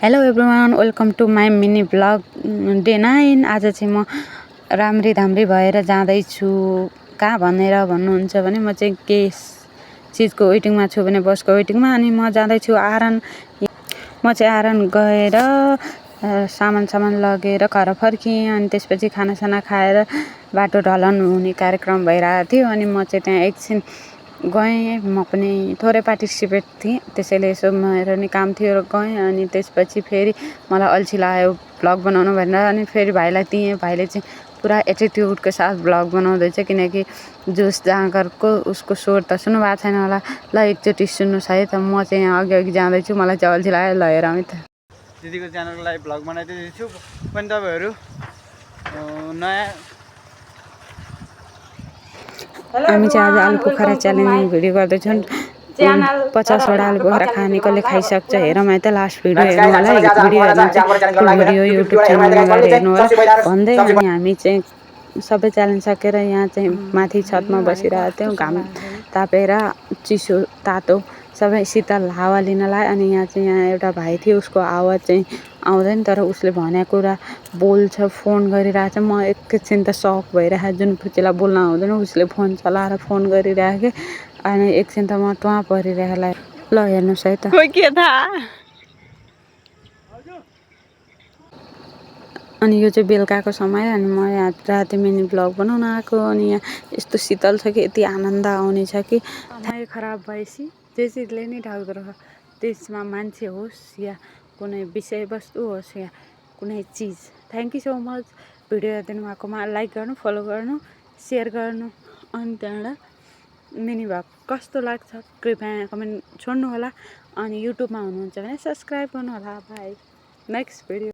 Hello everyone, welcome to my mini blog day 9। आज चाहिँ म राम्री धाम्री भएर जाँदैछु। कहाँ भनेर भन्नुहुन्छ भने म चाहिँ के चिजको वेटिङमा छु भने बसको वेटिङमा। अनि म जाँदैछु आरन। म चाहिँ आरन गएर सामान लगेर घर फर्किएँ। अनि त्यसपछि खानासाना खाएर बाटो ढलन हुने कार्यक्रम भइरहेको थियो। अनि म चाहिँ त्यहाँ एकछिन गएँ। म पनि थोरै पार्टिसिपेट थिएँ, त्यसैले यसो मेरो नि काम थियो र गएँ। अनि त्यसपछि फेरि मलाई अल्छी लाग्यो भ्लग बनाउनु भनेर अनि फेरि भाइलाई दिएँ। भाइले चाहिँ पुरा एटिट्युडको साथ भ्लग बनाउँदैछ, किनकि जोस जाँगरको उसको स्वर त सुन्नु भएको छैन होला। ल एकचोटि सुन्नुहोस् है त। म चाहिँ यहाँ अघि जाँदैछु, मलाई चाहिँ अल्छी लाग्यो। ल हेर है त। दिदीको च्यानलको लागि भ्लग बनाइदिँदैछु पनि तपाईँहरू नयाँ। हामी चाहिँ आज आलु पोखरा च्यालेन्जिङ भिडियो गर्दैछौँ। 50वटा आलु पोखरा खाने कसले खाइसक्छ हेरौँ है त। लास्ट भिडियो हेर्नु होला है। भिडियो हेर्नु चाहिँ फुल भिडियो युट्युब च्यानलमा गएर हेर्नु होला भन्दै। अनि हामी चाहिँ सबै च्यालेन्ज सकेर यहाँ चाहिँ माथि छतमा बसिरहेको थियौँ। घाम तापेर चिसो तातो सबै शीतल हावा लिन लाग्यो। अनि यहाँ एउटा भाइ थियो, उसको आवाज चाहिँ आउँदैन, तर उसले भनेको कुरा बोल्छ, फोन गरिरहेछ। म एकैछिन त सक भइरहेको, जुन फुच्चीलाई बोल्न आउँदैन उसले फोन चलाएर फोन गरिरहेको। अनि एकछिन त म टुवा परिरहेलाई। ल हेर्नुहोस् है त। अनि यो चाहिँ बेलुकाको समय। अनि म यहाँ राति मिनी ब्लग बनाउन आएको। अनि यहाँ यस्तो शीतल छ कि यति आनन्द आउने छ कि समय खराब भएपछि जे चिजले नै ढाक्दो रहेछ, त्यसमा मान्छे होस् या कुनै विषयवस्तु होस् या कुनै चिज। Thank you so much video हेरिदिनु भएकोमा। लाइक गर्नु, फलो गर्नु, सेयर गर्नु। अनि त्यहाँबाट मिनी भ्लग कस्तो लाग्छ कृपया कमेन्ट छोड्नु होला। अनि युट्युबमा हुनुहुन्छ भने सब्सक्राइब गर्नु होला। By, next video.